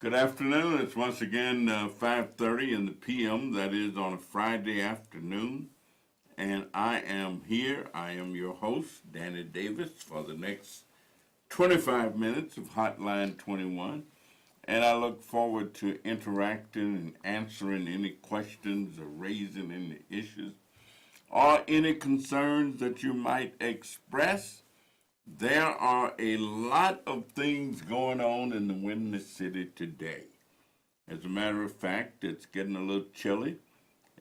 Good afternoon. It's once again 5:30 in the p.m. That is on a Friday afternoon. And I am here. I am your host, Danny Davis, for the next 25 minutes of Hotline 21. And I look forward to interacting and answering any questions or raising any issues or any concerns that you might express. There are a lot of things going on in the Windy City today. As a matter of fact, it's getting a little chilly.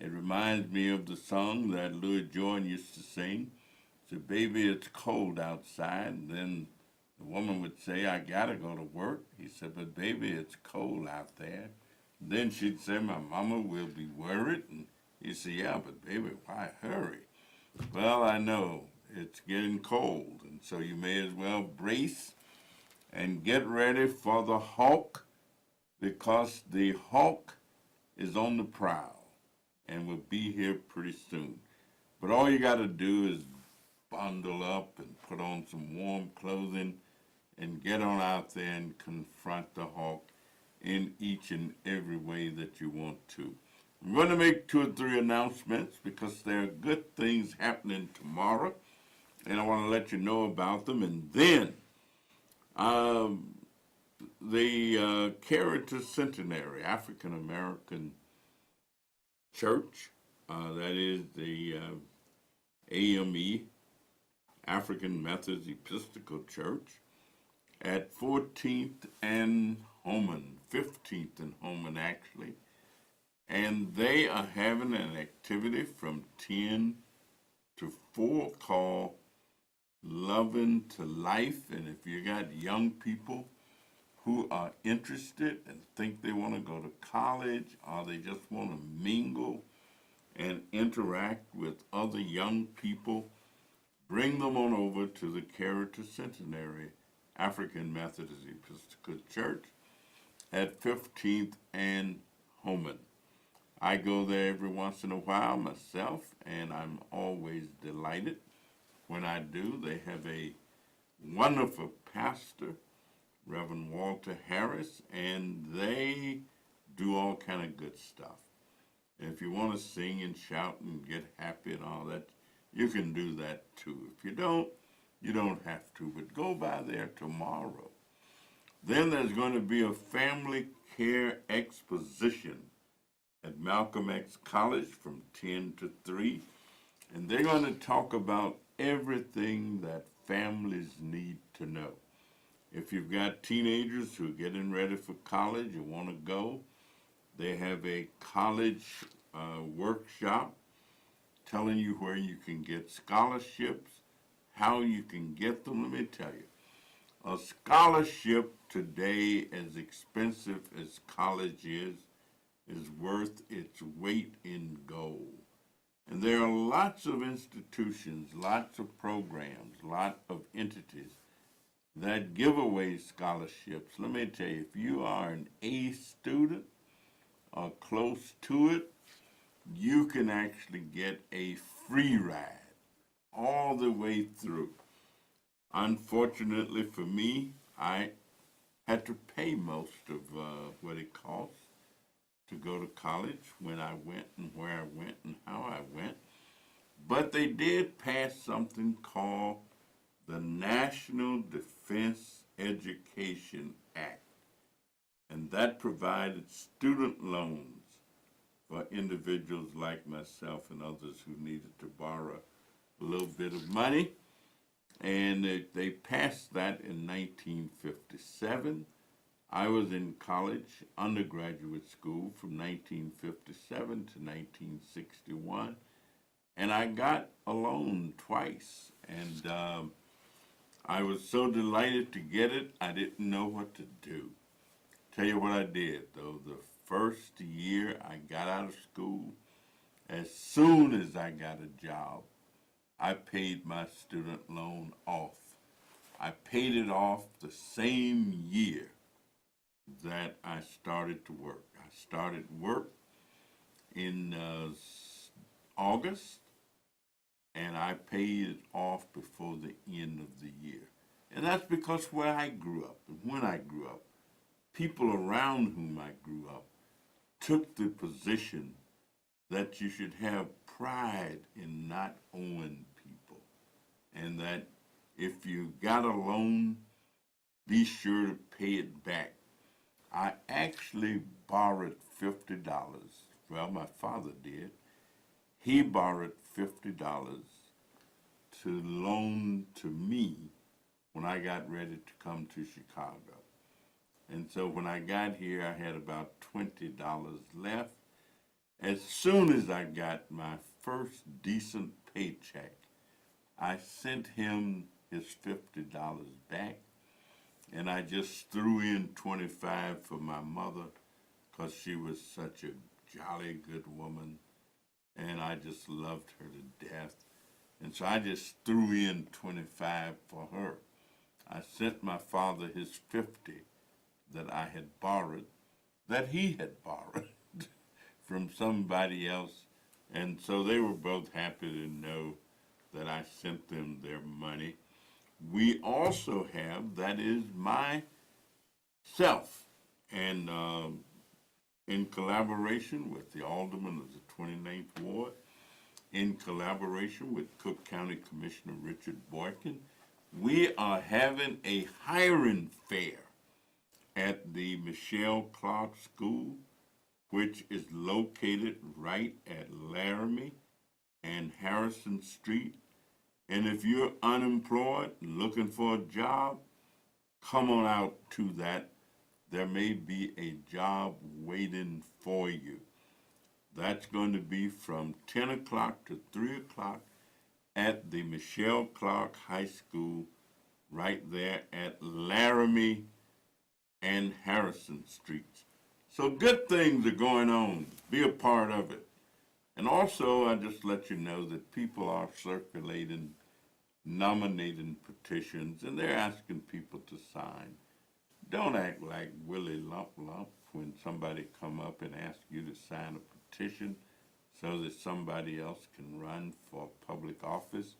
It reminds me of the song that Louis Jordan used to sing. He said, "Baby, it's cold outside." And then the woman would say, "I gotta go to work." He said, "But baby, it's cold out there." Then she'd say, "My mama will be worried." And he'd say, "Yeah, but baby, why hurry?" Well, I know it's getting cold, and so you may as well brace and get ready for the hawk, because the hawk is on the prowl and will be here pretty soon. But all you got to do is bundle up and put on some warm clothing and get on out there and confront the hawk in each and every way that you want to. I'm going to make 2 or 3 announcements because there are good things happening tomorrow, and I want to let you know about them. And then the Character Centenary African American Church, that is the AME, African Methodist Episcopal Church, at 14th and Homan, 15th and Homan actually, and they are having an activity from 10 to 4 called Loving to Life. And if you got young people who are interested and think they want to go to college, or they just want to mingle and interact with other young people, bring them on over to the Character Centenary African Methodist Episcopal Church at 15th and Homan. I go there every once in a while myself, and I'm always delighted when I do. They have a wonderful pastor, Reverend Walter Harris, and they do all kind of good stuff. And if you want to sing and shout and get happy and all that, you can do that too. If you don't have to, but go by there tomorrow. Then there's going to be a family care exposition at Malcolm X College from 10 to 3, and they're going to talk about everything that families need to know. If you've got teenagers who are getting ready for college and want to go, they have a college workshop telling you where you can get scholarships, how you can get them. Let me tell you, a scholarship today, as expensive as college is worth its weight in gold. And there are lots of institutions, lots of programs, lots of entities that give away scholarships. Let me tell you, if you are an A student or close to it, you can actually get a free ride all the way through. Unfortunately for me, I had to pay most of what it costs to go to college when I went and where I went and how I went. But they did pass something called the National Defense Education Act, and that provided student loans for individuals like myself and others who needed to borrow a little bit of money. And they passed that in 1957. I was in college, undergraduate school, from 1957 to 1961, and I got a loan twice. And I was so delighted to get it, I didn't know what to do. Tell you what I did, though. The first year I got out of school, as soon as I got a job, I paid my student loan off. I paid it off the same year that I started to work. I started work in August, and I paid it off before the end of the year. And that's because where I grew up and when I grew up, people around whom I grew up took the position that you should have pride in not owing people, and that if you got a loan, be sure to pay it back. I actually borrowed $50. Well, my father did. He borrowed $50 to loan to me when I got ready to come to Chicago. And so when I got here, I had about $20 left. As soon as I got my first decent paycheck, I sent him his $50 back, and I just threw in 25 for my mother because she was such a jolly good woman, and I just loved her to death. And so I just threw in 25 for her. I sent my father his 50 that I had borrowed, that he had borrowed from somebody else. And so they were both happy to know that I sent them their money. We also have, that is myself, and in collaboration with the alderman of the 29th Ward, in collaboration with Cook County Commissioner Richard Boykin, we are having a hiring fair at the Michelle Clark School, which is located right at Laramie and Harrison Street. And if you're unemployed, looking for a job, come on out to that. There may be a job waiting for you. That's going to be from 10 o'clock to 3 o'clock at the Michelle Clark High School right there at Laramie and Harrison Streets. So good things are going on. Be a part of it. And also, I just let you know that people are circulating, nominating petitions, and they're asking people to sign. Don't act like Willie Lump Lump when somebody come up and ask you to sign a petition so that somebody else can run for public office.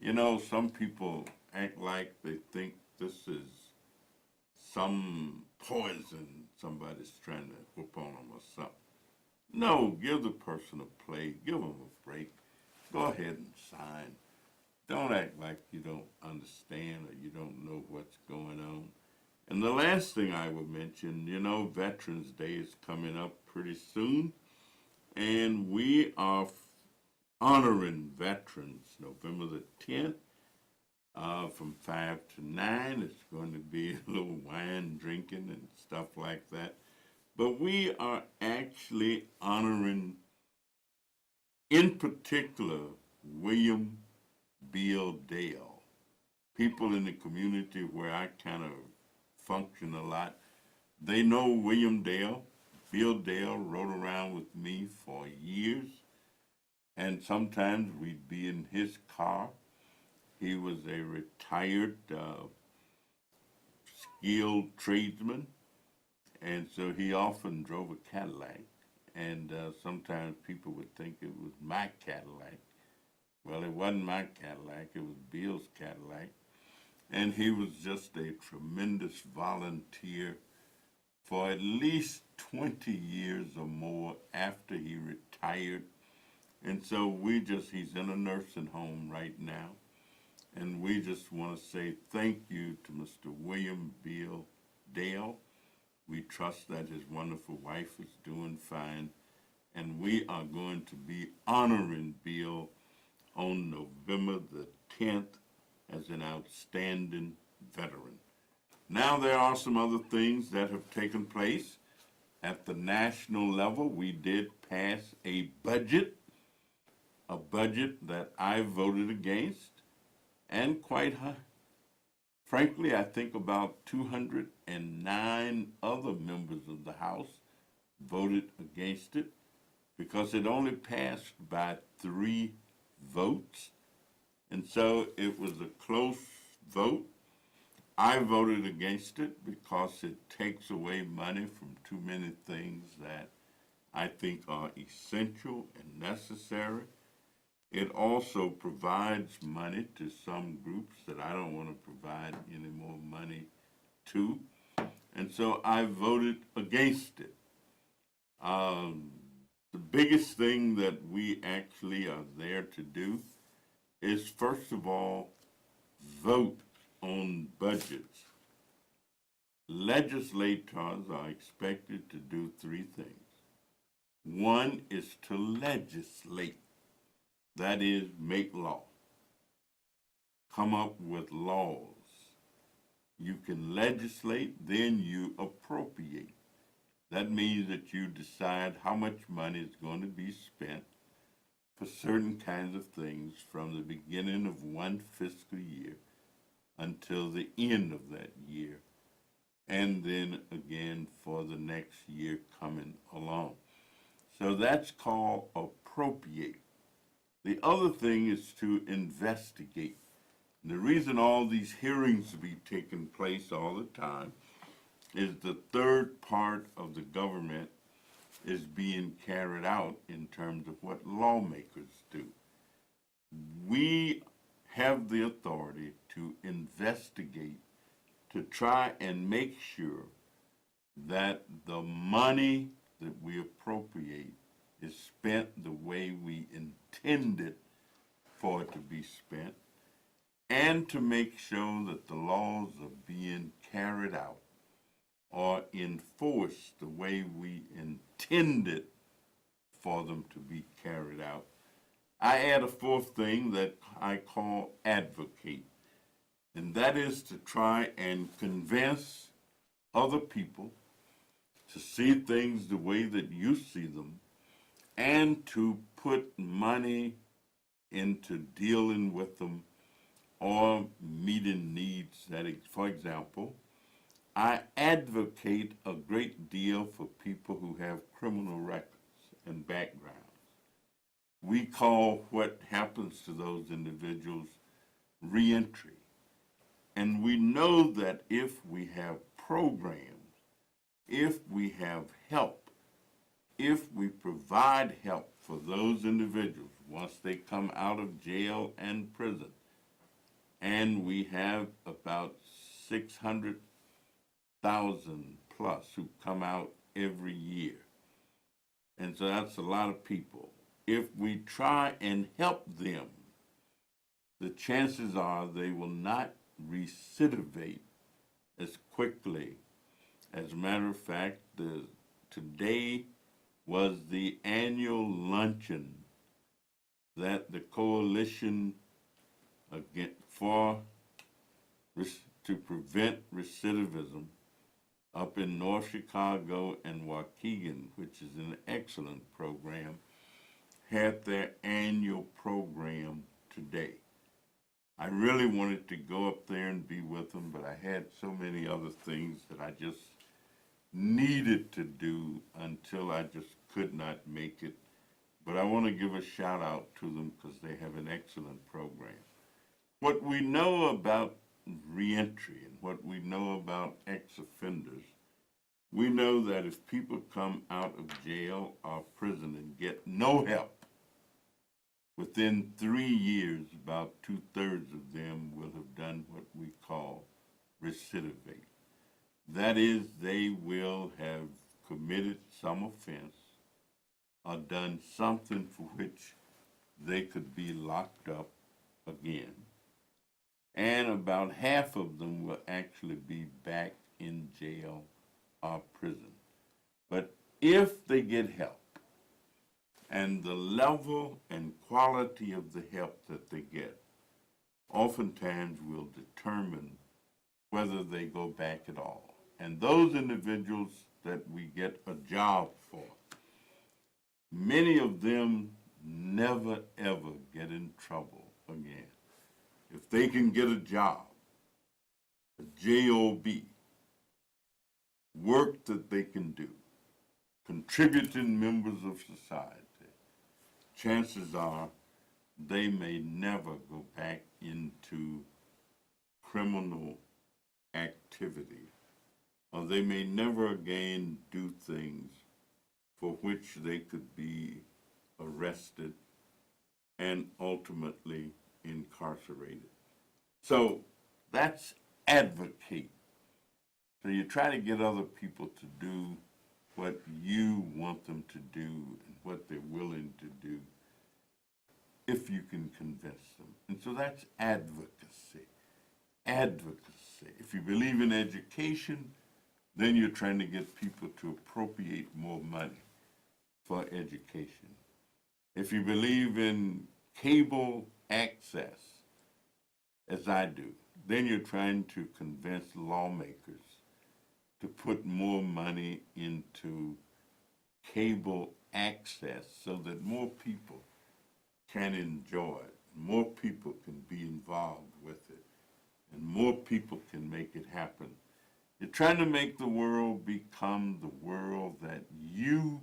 You know, some people act like they think this is some poison somebody's trying to whip on them or something. No, give the person a play, give them a break. Go ahead and sign. Don't act like you don't understand or you don't know what's going on. And the last thing I would mention, you know, Veterans Day is coming up pretty soon, and we are honoring veterans November the 10th from 5 to 9. It's going to be a little wine drinking and stuff like that. But we are actually honoring, in particular, William Beal Dale. People in the community where I kind of function a lot, they know William Dale. Bill Dale rode around with me for years, and sometimes we'd be in his car. He was a retired skilled tradesman, and so he often drove a Cadillac, and sometimes people would think it was my Cadillac. Well, it wasn't my Cadillac, it was Bill's Cadillac, and he was just a tremendous volunteer for at least 20 years or more after he retired. And so he's in a nursing home right now, and we just want to say thank you to Mr. William Beal Dale. We trust that his wonderful wife is doing fine, and we are going to be honoring Bill on November the 10th as an outstanding veteran. Now there are some other things that have taken place. At the national level, we did pass a budget that I voted against, and quite frankly, I think about 209 other members of the House voted against it because it only passed by 3 votes. And so it was a close vote. I voted against it because it takes away money from too many things that I think are essential and necessary. It also provides money to some groups that I don't want to provide any more money to. And so I voted against it. The biggest thing that we actually are there to do is, first of all, vote on budgets. Legislators are expected to do three things. One is to legislate, that is, make law, come up with laws. You can legislate, then you appropriate. That means that you decide how much money is going to be spent for certain kinds of things from the beginning of one fiscal year until the end of that year, and then again for the next year coming along. So that's called appropriate. The other thing is to investigate. The reason all these hearings be taking place all the time is the third part of the government is being carried out in terms of what lawmakers do. We have the authority to investigate, to try and make sure that the money that we appropriate is spent the way we intended for it to be spent, and to make sure that the laws are being carried out or enforced the way we intended for them to be carried out. I add a fourth thing that I call advocate, and that is to try and convince other people to see things the way that you see them, and to put money into dealing with them or meeting needs. That, for example, I advocate a great deal for people who have criminal records and backgrounds. We call what happens to those individuals reentry. And we know that if we have programs, if we have help, if we provide help for those individuals once they come out of jail and prison, and we have about 600,000 plus who come out every year. And so that's a lot of people. If we try and help them, the chances are they will not recidivate as quickly. As a matter of fact, today was the annual luncheon that the Coalition to Prevent Recidivism up in North Chicago and Waukegan, which is an excellent program, had their annual program today. I really wanted to go up there and be with them, but I had so many other things that I just needed to do until I just could not make it. But I want to give a shout out to them because they have an excellent program. What we know about reentry and what we know about ex-offenders, we know that if people come out of jail or prison and get no help, within 3 years, about 2/3 of them will have done what we call recidivate. That is, they will have committed some offense or done something for which they could be locked up again. And about half of them will actually be back in jail or prison. But if they get help, and the level and quality of the help that they get oftentimes will determine whether they go back at all. And those individuals that we get a job for, many of them never ever get in trouble again. If they can get a job, a job, work that they can do, contributing members of society, chances are they may never go back into criminal activity, or they may never again do things for which they could be arrested and ultimately incarcerated. So that's advocate. So you try to get other people to do what you want them to do and what they're willing to do if you can convince them. And so that's advocacy. Advocacy. If you believe in education, then you're trying to get people to appropriate more money for education. If you believe in cable access, as I do, then you're trying to convince lawmakers to put more money into cable access so that more people can enjoy it, more people can be involved with it, and more people can make it happen. You're trying to make the world become the world that you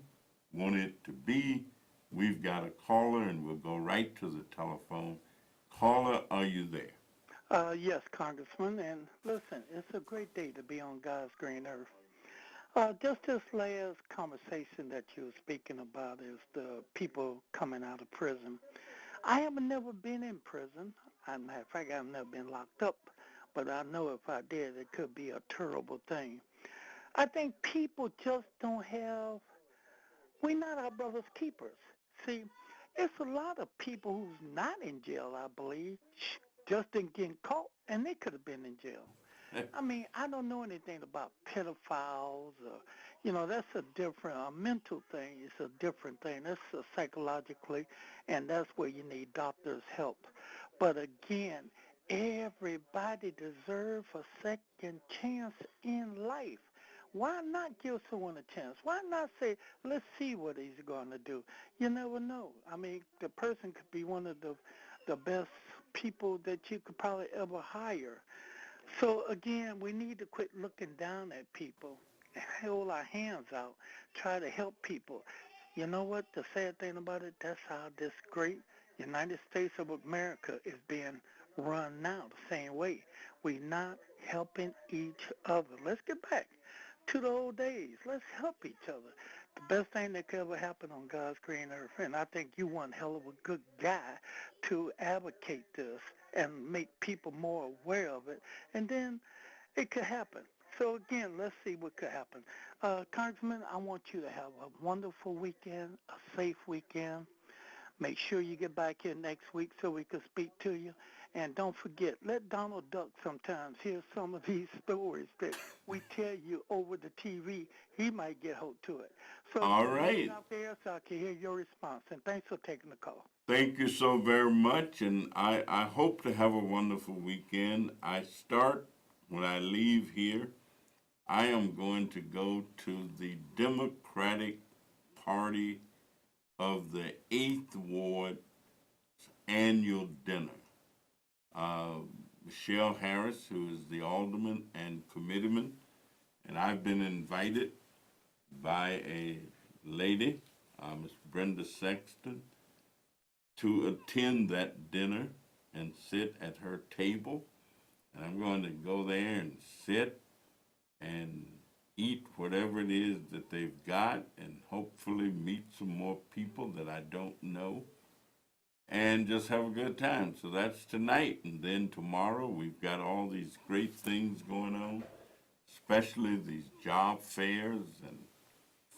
want it to be. We've got a caller, and we'll go right to the telephone. Caller, are you there? Yes, Congressman, and listen, it's a great day to be on God's green earth. Just this last conversation that you were speaking about is the people coming out of prison. I have never been in prison. As a matter of fact, I've never been locked up, but I know if I did, it could be a terrible thing. I think people just don't have, we're not our brother's keepers. See, it's a lot of people who's not in jail, I believe, just didn't get caught, and they could have been in jail. I mean, I don't know anything about pedophiles or, that's a different, a mental thing. It's a different thing. That's psychologically, and that's where you need doctors' help. But again, everybody deserves a second chance in life. Why not give someone a chance? Why not say, let's see what he's going to do? You never know. I mean, the person could be one of the best people that you could probably ever hire. So again, we need to quit looking down at people and hold our hands out, try to help people. You know what? The sad thing about it, that's how this great United States of America is being run now, the same way. We're not helping each other. Let's get back to the old days. Let's help each other. The best thing that could ever happen on God's green earth, and I think you one hell of a good guy to advocate this and make people more aware of it, and then it could happen. So again, let's see what could happen. Congressman, I want you to have a wonderful weekend, a safe weekend. Make sure you get back here next week so we can speak to you. And don't forget, let Donald Duck sometimes hear some of these stories that we tell you over the TV. He might get hooked to it. So All just listen right. out there so I can hear your response. And thanks for taking the call. Thank you so very much, and I hope to have a wonderful weekend. I start when I leave here. I am going to go to the Democratic Party of the 8th Ward annual dinner. Michelle Harris, who is the alderman and committeeman, and I've been invited by a lady, Miss Brenda Sexton, to attend that dinner and sit at her table. And I'm going to go there and sit and eat whatever it is that they've got and hopefully meet some more people that I don't know and just have a good time. So that's tonight. And then tomorrow we've got all these great things going on, especially these job fairs and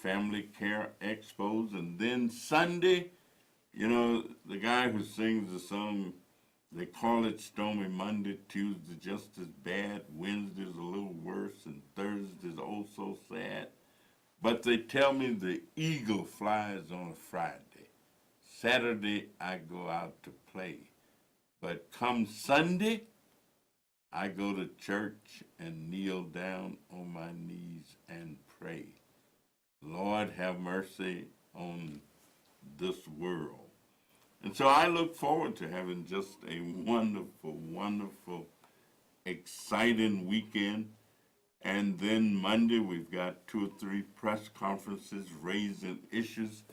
family care expos. And then Sunday, the guy who sings the song, they call it Stormy Monday, Tuesday just as bad, Wednesday's a little worse, and Thursday's oh so sad. But they tell me the eagle flies on a Friday. Saturday, I go out to play. But come Sunday, I go to church and kneel down on my knees and pray. Lord, have mercy on this world. And so I look forward to having just a wonderful, wonderful, exciting weekend. And then Monday, we've got 2 or 3 press conferences raising issues,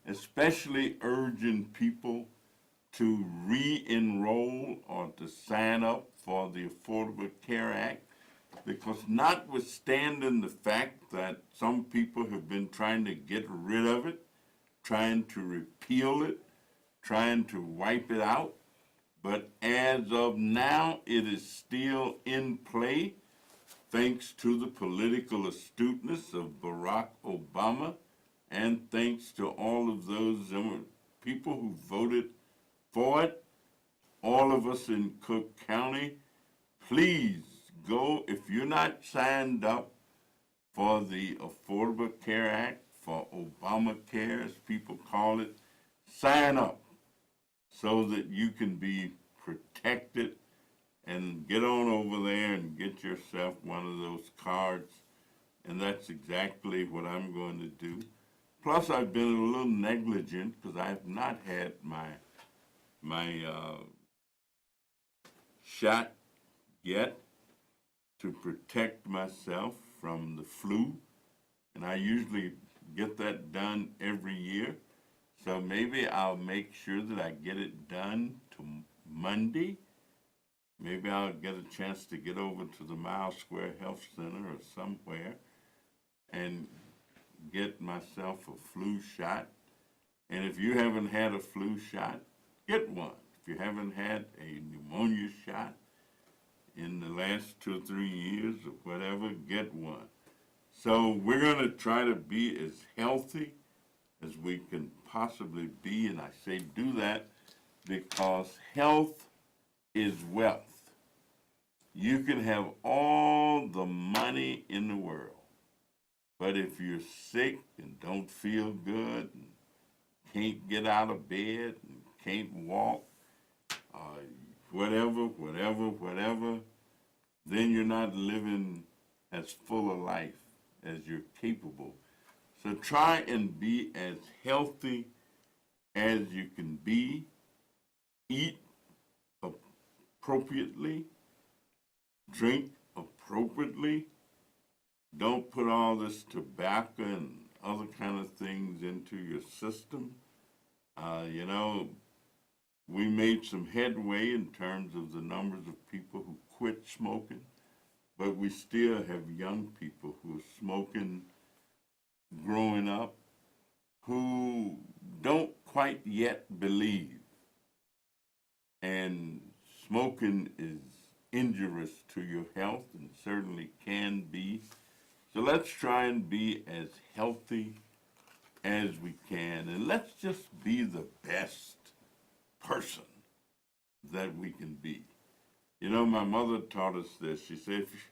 especially urging people to re-enroll or to sign up for the Affordable Care Act, because notwithstanding the fact that some people have been trying to get rid of it, trying to repeal it, trying to wipe it out, but as of now, it is still in play. thanks to the political astuteness of Barack Obama, and thanks to all of those people who voted for it, all of us in Cook County, please go. If you're not signed up for the Affordable Care Act, for Obamacare, as people call it, sign up so that you can be protected, and get on over there and get yourself one of those cards. And that's exactly what I'm going to do. Plus, I've been a little negligent because I have not had my shot yet to protect myself from the flu. And I usually get that done every year. So maybe I'll make sure that I get it done to Monday. Maybe I'll get a chance to get over to the Mile Square Health Center or somewhere and get myself a flu shot. And if you haven't had a flu shot, get one. If you haven't had a pneumonia shot in the last 2 or 3 years or whatever, get one. So we're going to try to be as healthy as we can possibly be. And I say do that because health is wealth. You can have all the money in the world, but if you're sick and don't feel good and can't get out of bed and can't walk, whatever, then you're not living as full of life as you're capable. So try and be as healthy as you can be. Eat appropriately. Drink appropriately. Don't put all this tobacco and other kind of things into your system. We made some headway in terms of the numbers of people who quit smoking, but we still have young people who are smoking growing up who don't quite yet believe. And smoking is injurious to your health and certainly can be. So let's try and be as healthy as we can, and let's just be the best person that we can be. My mother taught us this. She said, if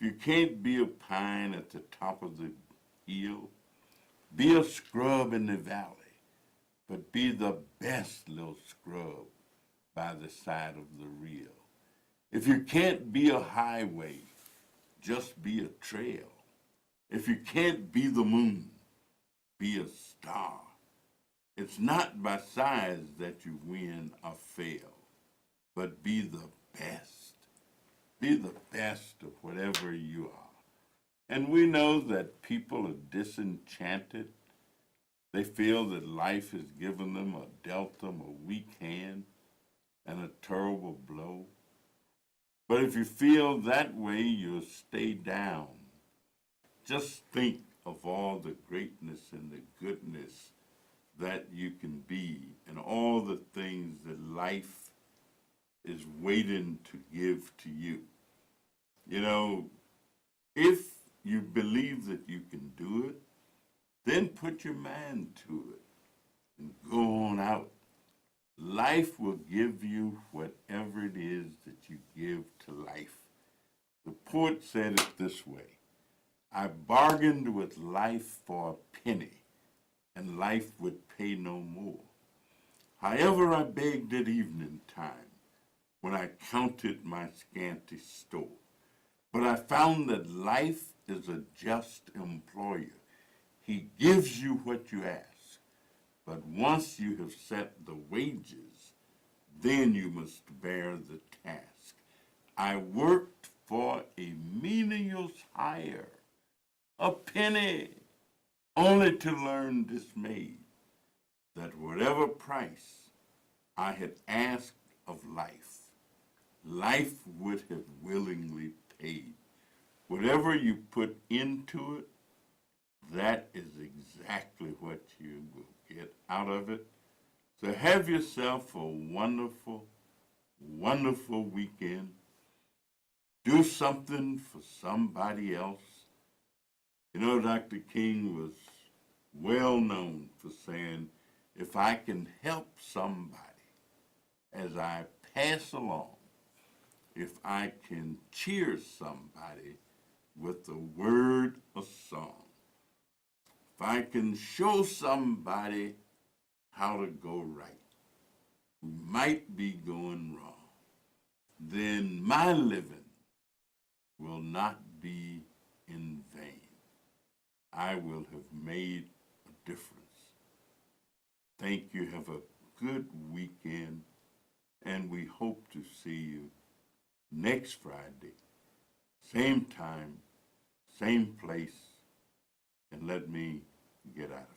you can't be a pine at the top of the hill, be a scrub in the valley, but be the best little scrub by the side of the rill. If you can't be a highway, just be a trail. If you can't be the moon, be a star. It's not by size that you win or fail, but be the best. Be the best of whatever you are. And we know that people are disenchanted. They feel that life has given them or dealt them a weak hand and a terrible blow. But if you feel that way, you'll stay down. Just think of all the greatness and the goodness that you can be and all the things that life is waiting to give to you. If you believe that you can do it, then put your mind to it and go on out. Life will give you whatever it is that you give to life. The poet said it this way: I bargained with life for a penny, and life would pay no more. However, I begged at evening time, when I counted my scanty store. But I found that life is a just employer. He gives you what you ask. But once you have set the wages, then you must bear the task. I worked for a menial's hire, a penny, only to learn dismayed that whatever price I had asked of life, life would have willingly paid. Whatever you put into it, that is exactly what you will get out of it. So have yourself a wonderful, wonderful weekend. do something for somebody else. You know, Dr. King was well known for saying, if I can help somebody as I pass along, if I can cheer somebody with a word of song, if I can show somebody how to go right, who might be going wrong, then my living will not be in vain. I will have made a difference. Thank you. Have a good weekend, and we hope to see you next Friday, same time, same place, and let me get out of